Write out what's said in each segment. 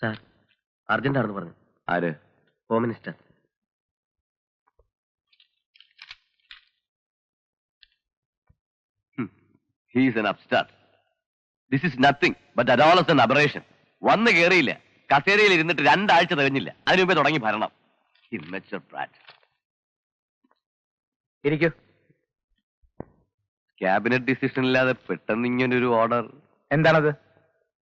Sir urgent ആണെന്ന് പറഞ്ഞു. ആര്? Home minister. He is an upstart. This is nothing but adolescent an aberration. വന്ന് കേറിയില്ല, കസേരയിൽ ഇരുന്നിട്ട് 2 ആഴ്ച തികഞ്ഞില്ല, അതിനു മുമ്പേ തുടങ്ങി ഭരണം. Immature brat. ഇരിക്കൂ. ക്യാബിനറ്റ് ഡിസിഷൻ ഇല്ലാതെ പെട്ടെന്ന് ഇങ്ങനൊരു ഓർഡർ. എന്താണത്?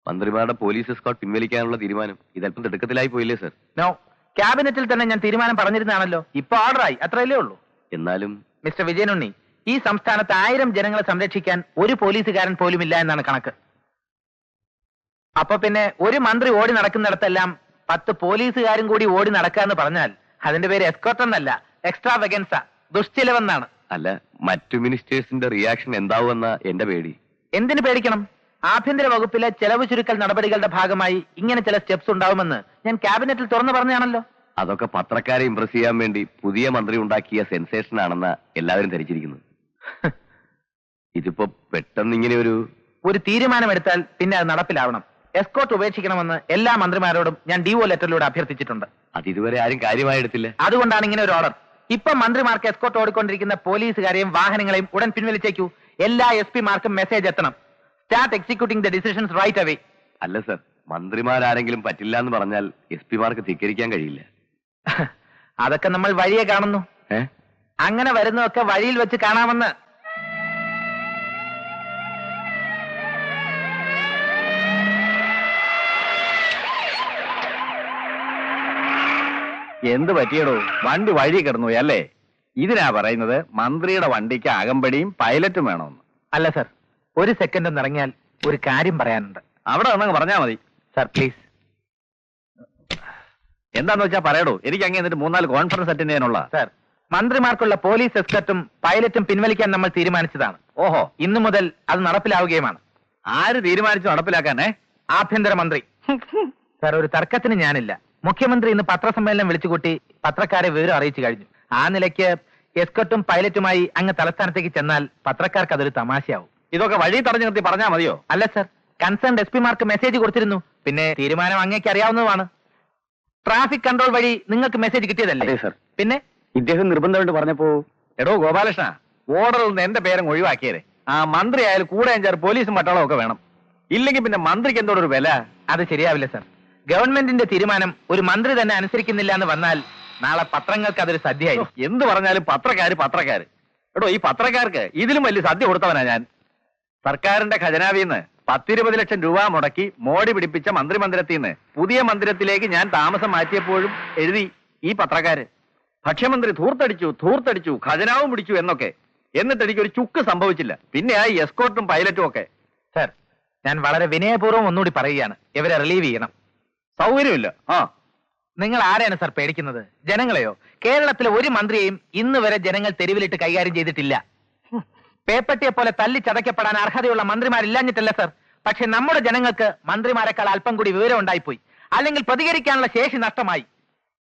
മന്ത്രിമാരുടെ പോലീസ് എസ്കോർട്ട് പിൻവലിക്കാനുള്ള തീരുമാനം ഇതല്പം തിടുക്കത്തിലായി പോയില്ലേ സർ? നോ, ക്യാബിനറ്റിൽ തന്നെ ഞാൻ തീരുമാനം പറഞ്ഞിരുന്നാണല്ലോ. ഇപ്പൊ ഓർഡറായി, അത്രയല്ലേ ഉള്ളൂ. എന്നാലും മിസ്റ്റർ വിജയനുണ്ണി, ഈ സംസ്ഥാനത്ത് 1000 ജനങ്ങളെ സംരക്ഷിക്കാൻ ഒരു പോലീസുകാരൻ പോലും ഇല്ല എന്നാണ് കണക്ക്. അപ്പൊ പിന്നെ ഒരു മന്ത്രി ഓടി നടക്കുന്നിടത്തെല്ലാം 10 പോലീസുകാരും കൂടി ഓടി നടക്കുക എന്ന് പറഞ്ഞാൽ അതിന്റെ പേര് എസ്കോർട്ട് എന്നല്ല, എക്സ്ട്രാ വെഗൻസ, ദുഷ്ചിലവെന്നാണ്. അല്ല, മറ്റു മിനിസ്റ്റേഴ്സിന്റെ റിയാക്ഷൻ എന്താവുമെന്ന എന്റെ പേടി. എന്തിനു പേടിക്കണം? ആഭ്യന്തര വകുപ്പിലെ ചെലവ് ചുരുക്കൽ നടപടികളുടെ ഭാഗമായി ഇങ്ങനെ ചില സ്റ്റെപ്സ് ഉണ്ടാവുമെന്ന് ഞാൻ ക്യാബിനറ്റിൽ തുറന്നു പറഞ്ഞാണല്ലോ. അതൊക്കെ പത്രക്കാരെ ഇംപ്രസ് ചെയ്യാൻ വേണ്ടി പുതിയ മന്ത്രി ഉണ്ടാക്കിയ സെൻസേഷൻ ആണെന്ന് എല്ലാവരും ധരിച്ചിരിക്കുന്നു. ഇതിപ്പോ പെട്ടെന്ന് ഇങ്ങനെ ഒരു തീരുമാനമെടുത്താൽ പിന്നെ അത് നടപ്പിലാവണം. എസ്കോർട്ട് ഉപേക്ഷിക്കണമെന്ന് എല്ലാ മന്ത്രിമാരോടും ഞാൻ DO ലെറ്ററിലൂടെ അഭ്യർത്ഥിച്ചിട്ടുണ്ട്. അത് ഇതുവരെ ആരും കാര്യമായി എടുത്തില്ല. അതുകൊണ്ടാണ് ഇങ്ങനെ ഒരു ഓർഡർ. ഇപ്പൊ മന്ത്രിമാർക്ക് എസ്കോർട്ട് ഓടിക്കൊണ്ടിരിക്കുന്ന പോലീസുകാരെയും വാഹനങ്ങളെയും ഉടൻ പിൻവലിച്ചേക്കൂ. എല്ലാ SP മാർക്കും മെസ്സേജ് എത്തണം. Start executing the decisions right away. അല്ല സർ, മന്ത്രിമാരാരെങ്കിലും പറ്റില്ല എന്ന് പറഞ്ഞാൽ SP മാർക്ക് ധിക്കരിക്കാൻ കഴിയില്ല. അതൊക്കെ നമ്മൾ വഴിയെ കാണുന്നു. അങ്ങനെ വരുന്നതൊക്കെ വഴിയിൽ വെച്ച് കാണാമെന്ന്. എന്ത് പറ്റിയടോ? വണ്ടി വഴി കിടന്നു അല്ലേ? ഇതിനാ പറയുന്നത് മന്ത്രിയുടെ വണ്ടിക്ക് അകമ്പടിയും പൈലറ്റും വേണമെന്ന്. അല്ല സർ, ഒരു സെക്കൻഡ് ഒന്ന് ഇറങ്ങിയാൽ ഒരു കാര്യം പറയാനുണ്ട്. അവിടെ വന്നങ്ങ് പറഞ്ഞാ മതി. Sir please. എന്താന്ന് വെച്ചാ പറയടോ, എനിക്ക് അങ്ങ് എന്നിട്ട് 3-4 കോൺഫറൻസ് അറ്റൻഡ് ചെയ്യാനുള്ള. സർ, മന്ത്രിമാർക്കുള്ള പോലീസ് എസ്കർട്ടും പൈലറ്റും പിൻവലിക്കാൻ നമ്മൾ തീരുമാനിച്ചതാണ്. ഓഹോ, ഇന്നു മുതൽ അത് നടപ്പിലാവുകയുമാണ്. ആര് തീരുമാനിച്ചു നടപ്പിലാക്കാനേ? ആഭ്യന്തരമന്ത്രി. സർ, ഒരു തർക്കത്തിന് ഞാനില്ല. മുഖ്യമന്ത്രി ഇന്ന് പത്രസമ്മേളനം വിളിച്ചുകൂട്ടി പത്രക്കാരെ വിവരം അറിയിച്ചു കഴിഞ്ഞു. ആ നിലയ്ക്ക് എസ്കർട്ടും പൈലറ്റുമായി അങ്ങ് തലസ്ഥാനത്തേക്ക് ചെന്നാൽ പത്രക്കാർക്ക് അതൊരു തമാശയാവും. ഇതൊക്കെ വഴി തടഞ്ഞു നിർത്തി പറഞ്ഞാ മതിയോ? അല്ല sir, concern SP mark message കൊടുത്തിരുന്നു. പിന്നെ തീരുമാനം അങ്ങേക്ക് അറിയാവുന്നതാണ്. ട്രാഫിക് കൺട്രോൾ വഴി നിങ്ങൾക്ക് മെസ്സേജ് കിട്ടിയതല്ലേ? സർ. പിന്നെ ഇദ്ദേഹം നിർബന്ധമായിട്ട് പറഞ്ഞപ്പോ, എടോ ഗോപാലകൃഷ്ണ, ഓർഡറിൽ നിന്ന് എന്റെ പേരങ്ങ് ഒഴിവാക്കിയത്. ആ മന്ത്രി ആയാലും കൂടെ 5-6 പോലീസും പട്ടാളവും ഒക്കെ വേണം. ഇല്ലെങ്കിൽ പിന്നെ മന്ത്രിക്ക് എന്തോടൊരു വില? അത് ശരിയാവില്ല സർ. ഗവൺമെന്റിന്റെ തീരുമാനം ഒരു മന്ത്രി തന്നെ അനുസരിക്കുന്നില്ല എന്ന് വന്നാൽ നാളെ പത്രങ്ങൾക്ക് അതൊരു സദ്യയായി. എന്ത് പറഞ്ഞാലും പത്രക്കാര്. എടോ, ഈ പത്രക്കാർക്ക് ഇതിലും വലിയ സദ്യ കൊടുത്തവനാ ഞാൻ. സർക്കാരിന്റെ ഖജനാവിന്ന് 10-20 ലക്ഷം രൂപ മുടക്കി മോടി പിടിപ്പിച്ച മന്ത്രിമന്ദിരത്തിൽ നിന്ന് പുതിയ മന്ദിരത്തിലേക്ക് ഞാൻ താമസം മാറ്റിയപ്പോഴും എഴുതി ഈ പത്രക്കാര്, ഭക്ഷ്യമന്ത്രി ധൂർത്തടിച്ചു, ഖജനാവും പിടിച്ചു എന്നൊക്കെ. എന്നിട്ട് എനിക്കൊരു ചുക്ക് സംഭവിച്ചില്ല. പിന്നെ ആ എസ്കോർട്ടും പൈലറ്റും ഒക്കെ. സർ, ഞാൻ വളരെ വിനയപൂർവ്വം ഒന്നുകൂടി പറയുകയാണ്, ഇവരെ റിലീവ് ചെയ്യണം. സൗകര്യമില്ല. നിങ്ങൾ ആരെയാണ് സർ പേടിക്കുന്നത്? ജനങ്ങളെയോ? കേരളത്തിലെ ഒരു മന്ത്രിയെയും ഇന്ന് വരെ ജനങ്ങൾ തെരുവിലിട്ട് കൈകാര്യം ചെയ്തിട്ടില്ല. പേപ്പട്ടിയെ പോലെ തല്ലി ചതയ്ക്കപ്പെടാൻ അർഹതയുള്ള മന്ത്രിമാരില്ലാഞ്ഞിട്ടല്ല സർ. പക്ഷെ നമ്മുടെ ജനങ്ങൾക്ക് മന്ത്രിമാരെക്കാൾ അല്പം കൂടി വിവരം ഉണ്ടായിപ്പോയി. അല്ലെങ്കിൽ പ്രതികരിക്കാനുള്ള ശേഷി നഷ്ടമായി.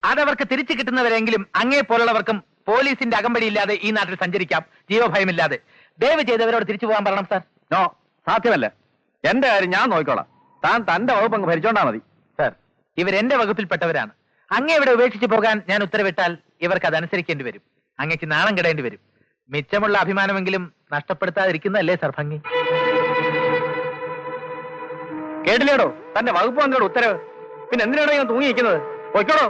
അതവർക്ക് തിരിച്ചു കിട്ടുന്നവരെങ്കിലും അങ്ങേ പോലുള്ളവർക്കും പോലീസിന്റെ അകമ്പടിയില്ലാതെ ഈ നാട്ടിൽ സഞ്ചരിക്കാം, ജീവഭയമില്ലാതെ. ദയവ് ചെയ്തവരോട് തിരിച്ചു പോകാൻ പറയണം സർ. നോ, സാധ്യമല്ല. എന്റെ കാര്യം ഞാൻ നോക്കിക്കോളാം. താൻ തന്റെ വകുപ്പ് അങ്ങ് ഭരിച്ചോണ്ടാ മതി. സർ, ഇവരെന്റെ വകുപ്പിൽപ്പെട്ടവരാണ്. അങ്ങേ ഇവിടെ ഉപേക്ഷിച്ചു പോകാൻ ഞാൻ ഉത്തരവിട്ടാൽ ഇവർക്ക് അതനുസരിക്കേണ്ടി വരും. അങ്ങേക്ക് നാണം കെടേണ്ടി വരും. മിച്ചമുള്ള അഭിമാനമെങ്കിലും നഷ്ടപ്പെടുത്താതിരിക്കുന്നതല്ലേ സർ ഭംഗി? കേട്ടില്ലേടോ തന്റെ വകുപ്പ് മന്ത്രിയുടെ ഉത്തരവ്? പിന്നെ എന്തിനാണോ ഞാൻ തൂങ്ങിയിരിക്കുന്നത്? പോയിക്കോടോ.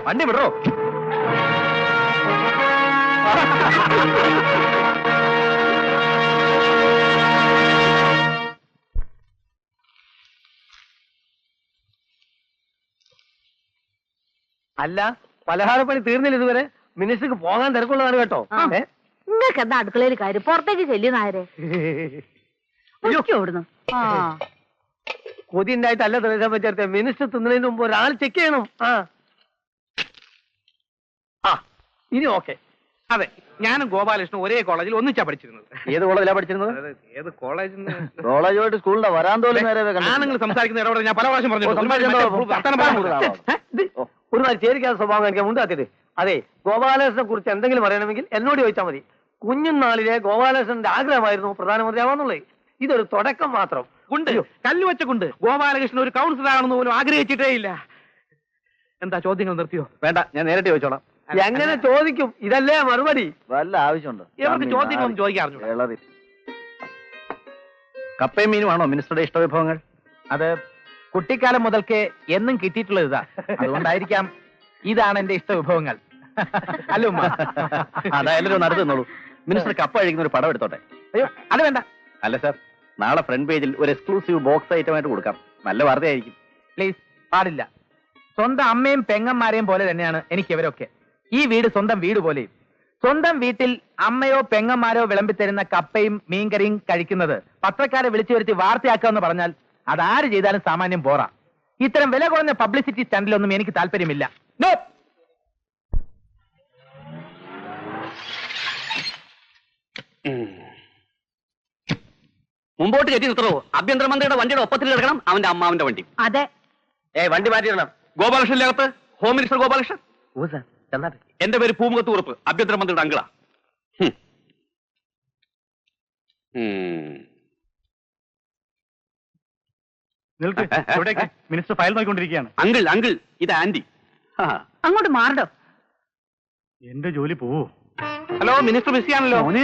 വണ്ടി വിടറോ. അല്ല, പലഹാരപ്പണി തീർന്നില്ല ഇതുവരെ. മിനിസ്റ്റർക്ക് പോകാൻ തിരക്കുള്ളതാണ് കേട്ടോ. നിങ്ങൾക്ക് എന്താ അടുക്കളയിൽ കാര്യം? പുറത്തേക്ക് ചെല്ലുന്നാരെ ഓടുന്നു. കൊതി ഉണ്ടായിട്ടല്ല തെരേസ പറ്റേ. മിനിസ്റ്റർ തിന്നതിന് മുമ്പ് ഒരാൾ ചെക്ക് ചെയ്യണം. ഇനി ഓക്കെ. അതെ, ഞാനും ഗോപാലകൃഷ്ണൻ ഒരേ കോളേജിൽ ഒന്നിച്ചാ പഠിച്ചിരുന്നത്. ഏത് കോളേജിലാ പഠിച്ചിരുന്നത്? ഏത് കോളേജിൽ? കോളേജോട്ട് സ്കൂളിന്റെ വരാന്തോലും നേരെ നിങ്ങൾ സംസാരിക്കുന്ന ഇടപെടൽ ഞാൻ പല പ്രാവശ്യം പറഞ്ഞു. ഒരുമാതിരി ചേരിക്കാത്ത സ്വഭാവം കാണിക്കാൻ മുണ്ടാത്തിട്ട്. അതെ, ഗോപാലകൃഷ്ണനെ കുറിച്ച് എന്തെങ്കിലും പറയണമെങ്കിൽ എന്നോട് ചോദിച്ചാൽ മതി. കുഞ്ഞുനാളിലെ ഗോപാലകൃഷ്ണന്റെ ആഗ്രഹമായിരുന്നു പ്രധാനമന്ത്രി ആവാന്നുള്ളത്. ഇതൊരു തുടക്കം മാത്രം. ഉണ്ട്, കല്ല് വെച്ചുകൊണ്ട് ഗോപാലകൃഷ്ണൻ ഒരു കൗൺസിലർ ആണെന്ന് പോലും ആഗ്രഹിച്ചിട്ടേ ഇല്ല. എന്താ ചോദ്യങ്ങൾ നിർത്തിയോ? വേണ്ട, ഞാൻ നേരിട്ട് ചോദിച്ചോളാം. എങ്ങനെ ചോദിക്കും? ഇതല്ലേ മറുപടി. വല്ല ആവശ്യമുണ്ടോ? ഇവർക്ക് ചോദ്യങ്ങളൊന്നും ചോദിക്കാറില്ല. കപ്പയും മീനും ആണോ മിനിസ്റ്ററുടെ ഇഷ്ടവിഭവങ്ങൾ? അത് കുട്ടിക്കാലം മുതൽക്ക് എന്നും കിട്ടിയിട്ടുള്ളത് ഇതാ. അതുകൊണ്ടായിരിക്കാം ഇതാണ് എന്റെ ഇഷ്ടവിഭവങ്ങൾ. അല്ല ഉമ്മ? അതായാലും നടന്നു തന്നോളൂ. മിനിസ്റ്റർ കപ്പ കഴിക്കുന്ന ഒരു പടം എടുത്തോട്ടെ. അയ്യോ, അത് വേണ്ട. അല്ല സാർ, നാളെ ഫ്രണ്ട് പേജിൽ ഒരു എക്സ്ക്ലൂസീവ് ബോക്സ് ഐറ്റമായിട്ട് കൊടുക്കാം. നല്ല വാർത്തയായിരിക്കും. പ്ലീസ്, പാടില്ല. സ്വന്തം അമ്മയും പെങ്ങന്മാരെയും പോലെ തന്നെയാണ് എനിക്ക് ഇവരൊക്കെ. ഈ വീട് സ്വന്തം വീട് പോലെയും. സ്വന്തം വീട്ടിൽ അമ്മയോ പെങ്ങന്മാരോ വിളമ്പിത്തരുന്ന കപ്പയും മീൻകറിയും കഴിക്കുന്നത് പത്രക്കാരെ വിളിച്ചു വരുത്തി വാർത്തയാക്കാമെന്ന് പറഞ്ഞാൽ അതാര് ചെയ്താലും സാമാന്യം പോറാ. ഇത്തരം വില കുറഞ്ഞ പബ്ലിസിറ്റി സ്റ്റണ്ടിലൊന്നും എനിക്ക് താല്പര്യമില്ല. നോ. മുമ്പോട്ട് കയറ്റി നിർത്തണോ? ആഭ്യന്തരമന്ത്രിയുടെ വണ്ടിയുടെ ഒപ്പത്തിൽ കിടക്കണം അവന്റെ അമ്മാവന്റെ വണ്ടി. അതെ. വണ്ടി മാറ്റിയിടണം. ഗോപാലകൃഷ്ണന്റെ അകത്ത് ഹോം മിനിസ്റ്റർ ഗോപാലകൃഷ്ണൻ. ഓ സാർ, ചെന്നാട്ടെ. എന്റെ പേര് പൂമുഖത്ത് ഉറപ്പ്, ആഭ്യന്തരമന്ത്രിയുടെ അങ്കിളാ. മിനിസ്റ്റർ ഫയൽ നോക്കിക്കൊണ്ടിരിക്കുകയാണ്. അങ്കിൾ അങ്കിൾ, ഇത് ആന്റി. അങ്ങോട്ട് മാറടോ. എന്റെ ജോലി പോവോ? Hello, minister ബിസിയാണല്ലോ. മോനെ,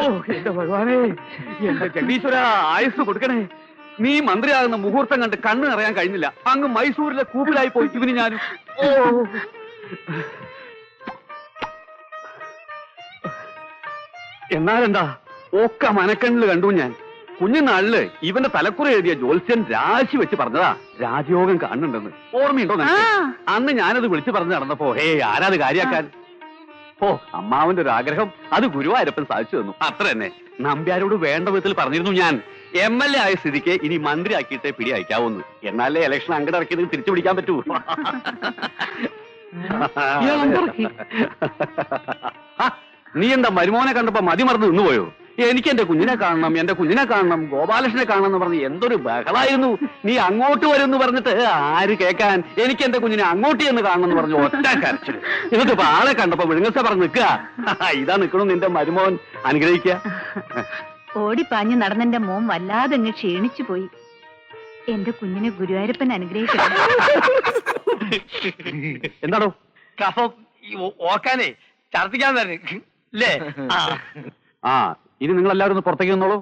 ഓ എന്റെ ഭഗവാനെ, എന്റെ ജഗദീശ്വര ആയുസ് കൊടുക്കണേ. നീ മന്ത്രിയാകുന്ന മുഹൂർത്തം കണ്ട് കണ്ണ് നിറയാൻ കഴിഞ്ഞില്ല. അങ്ങ് മൈസൂരിലെ കൂപ്പിലായി പോയി ഇവന് ഞാനും. ഓ എന്നാലെന്താ ഒക്കെ മനക്കണ്ണില് കണ്ടു ഞാൻ. കുഞ്ഞുനാളില് ഇവന്റെ തലക്കുറ എഴുതിയ ജ്യോത്സ്യൻ രാശി വെച്ച് പറഞ്ഞതാ രാജയോഗം കാണുന്നുണ്ടെന്ന്. ഓർമ്മയുണ്ടോ നിനക്ക്? അന്ന് ഞാനത് വിളിച്ചു പറഞ്ഞു നടന്നപ്പോ ആരാത് കാര്യാക്കാൻ. ഓ, അമ്മാവന്റെ ഒരു ആഗ്രഹം അത് ഗുരുവായൂരപ്പൻ സാധിച്ചു തന്നു. അത്ര തന്നെ. നമ്പ്യാരോട് വേണ്ട വിധത്തിൽ പറഞ്ഞിരുന്നു ഞാൻ, MLA ആയ സ്ഥിതിക്ക് ഇനി മന്ത്രി ആക്കിയിട്ടേ പിടി അയക്കാവൂന്ന്. എന്നാലേ ഇലക്ഷൻ അങ്ങോട്ട് ഇറക്കിയത് തിരിച്ചു പിടിക്കാൻ പറ്റൂ. നീ എന്താ മരുമോനെ കണ്ടപ്പോ മതിമറന്ന് നിന്നുപോയോ? എനിക്ക് എന്റെ കുഞ്ഞിനെ കാണണം, എന്റെ കുഞ്ഞിനെ കാണണം, ഗോപാലകൃഷ്ണനെ കാണണം എന്ന് പറഞ്ഞ് എന്തൊരു ബഹളായിരുന്നു. നീ അങ്ങോട്ട് വരുമെന്ന് പറഞ്ഞിട്ട് ആര് കേൾക്കാൻ? എനിക്ക് എന്റെ കുഞ്ഞിനെ അങ്ങോട്ട് എന്ന് കാണണം എന്ന് പറഞ്ഞു ഒറ്റ കരച്ചില്. എന്നിട്ട് ഇപ്പൊ ആളെ കണ്ടപ്പോ വിഴുങ്ങസ പറഞ്ഞ് നിൽക്കുക. ഇതാ നിൽക്കണം നിന്റെ മരുമോൻ. അനുഗ്രഹിക്കുക. ഓടിപ്പാഞ്ഞു നടന്നെന്റെ മോൻ വല്ലാതെ അങ്ങ് ക്ഷീണിച്ചു പോയി. എന്റെ കുഞ്ഞിനെ ഗുരുവായൂരപ്പൻ അനുഗ്രഹിക്കണം. എന്താണോ? കഫം ഓക്കാനേ ഛർദിക്കാൻ അല്ലേ? ആ, ഇനി നിങ്ങൾ എല്ലാവരും ഒന്ന് പുറത്തേക്ക് നിന്നോളൂ.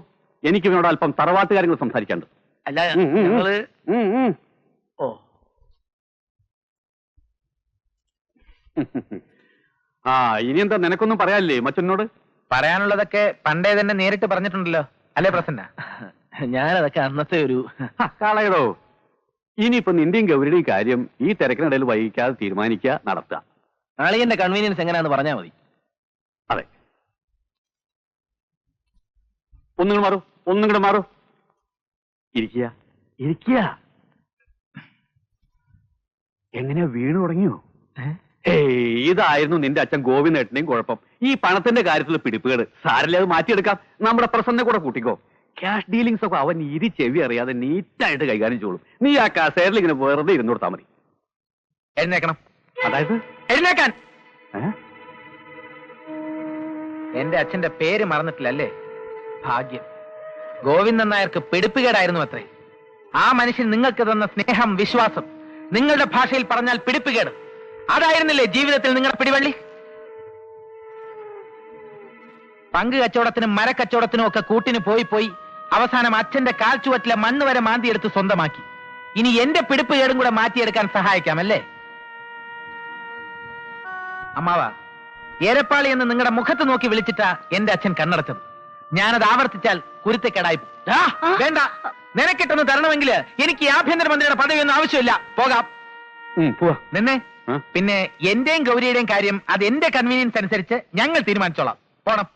എനിക്ക് ഇവനോട് അല്പം തറവാട്ട് കാര്യങ്ങൾ സംസാരിക്കാണ്ട്. അല്ല നിങ്ങള് ഓ ആ, ഇനി എന്താ നിനക്കൊന്നും പറയാനില്ലേ മച്ചനോട്? പറയാനുള്ളതൊക്കെ പണ്ടേ തന്നെ നേരിട്ട് പറഞ്ഞിട്ടുണ്ടല്ലോ, അല്ലേ പ്രസന്ന? ഞാനതൊക്കെ അന്നത്തെ ഒരു കളയടോ. ഇനിയിപ്പോ നിന്റെയും ഗൗരിയുടെയും കാര്യം ഈ തിരക്കിനിടയിൽ വൈകിക്കാതെ തീരുമാനിക്കുക, നടത്തുക. അളിയന്റെ കൺവീനിയൻസ് എങ്ങനെയാന്ന് പറഞ്ഞാൽ മതി. അതെ, ഒന്നുകൂടെ മാറൂ, ഒന്നുകൂടെ മാറൂ. ഇരിക്കുക, ഇരിക്കുക. എങ്ങനെയാ വീണു തുടങ്ങിയോ? ഇതായിരുന്നു നിന്റെ അച്ഛൻ ഗോവിന്ദേട്ടന്റെയും കുഴപ്പം. ഈ പണത്തിന്റെ കാര്യത്തിൽ പിടിപ്പുകേട്. സാരല്ലേ, അത് മാറ്റിയെടുക്കാം. നമ്മുടെ പ്രസന്നെ കൂടെ കൂട്ടിക്കോ. ക്യാഷ് ഡീലിങ്സ് ഒക്കെ അവൻ ഇരി ചെവി അറിയാതെ നീറ്റായിട്ട് കൈകാര്യം ചെയ്തോളും. നീ ആ കസേരയിൽ ഇങ്ങനെ വെറുതെ ഇരുന്നു കൊടുത്താൽ മതി. എഴുന്നേക്കണം. അതായത് എഴുന്നേക്കാൻ. എന്റെ അച്ഛന്റെ പേര് മറന്നിട്ടില്ലല്ലേ? ഭാഗ്യം. ഗോവിന്ദൻ നായർക്ക് പിടിപ്പുകേടായിരുന്നു അത്രേ. ആ മനുഷ്യൻ നിങ്ങൾക്ക് തന്ന സ്നേഹം, വിശ്വാസം, നിങ്ങളുടെ ഭാഷയിൽ പറഞ്ഞാൽ പിടിപ്പുകേട്, അതായിരുന്നില്ലേ ജീവിതത്തിൽ നിങ്ങളുടെ പിടിവള്ളി? പങ്ക് കച്ചവടത്തിനും മരക്കച്ചവടത്തിനും ഒക്കെ കൂട്ടിന് പോയി പോയി അവസാനം അച്ഛന്റെ കാൽച്ചുവറ്റിലെ മണ്ണ് വരെ മാന്തിയെടുത്ത് സ്വന്തമാക്കി. ഇനി എന്റെ പിടിപ്പുകേടും കൂടെ മാറ്റിയെടുക്കാൻ സഹായിക്കാമല്ലേ? അമ്മാവ, ഏരപ്പാളി എന്ന് നിങ്ങളുടെ മുഖത്ത് നോക്കി വിളിച്ചിട്ടാ എന്റെ അച്ഛൻ കണ്ണടച്ചത്. ഞാനത് ആവർത്തിച്ചാൽ കുരുത്തക്കേടായി. വേണ്ട, നിനക്കിട്ടൊന്ന് തരണമെങ്കിൽ എനിക്ക് ആഭ്യന്തരമന്ത്രിയുടെ പദവിയൊന്നും ആവശ്യമില്ല. പോകാം. നിന്നെ. പിന്നെ എന്റെയും ഗൗരിയുടെയും കാര്യം അത് എന്റെ കൺവീനിയൻസ് അനുസരിച്ച് ഞങ്ങൾ തീരുമാനിച്ചോളാം. പോണം.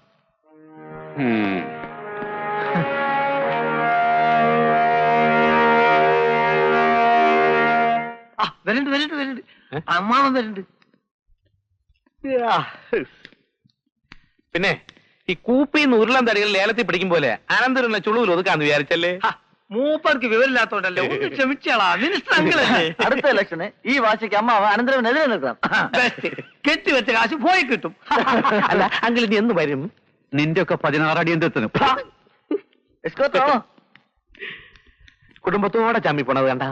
വരുന്നുണ്ട് അമ്മാവൻ വരുന്നുണ്ട്. പിന്നെ ഈ കൂപ്പിന്ന് ഉരുളൻ തടികൾ ലേലത്തിൽ പിടിക്കും പോലെ അനന്തരമുള്ള ചുളുവിൽ ഒതുക്കാന്ന് വിചാരിച്ചല്ലേ? മൂപ്പർക്ക് വിവരമില്ലാത്തോണ്ടല്ലേ, ഒന്ന് ക്ഷമിച്ചാളാ. മിനിസ്റ്റർ അങ്കിളല്ലേ? അടുത്ത ഇലക്ഷന് ഈ വാശിക്ക് അമ്മ അനന്തരവനെതിരെ നിൽക്കാം. കെട്ടിവെച്ച കാശ് പോയി കിട്ടും. അല്ല അങ്കിൾ ഇനി എന്ന് വരും? നിന്റെ ഒക്കെ 16 അടി എന്ത് എത്തുന്നു? കുടുംബത്തോടെ ചമ്മി പോണത് കണ്ട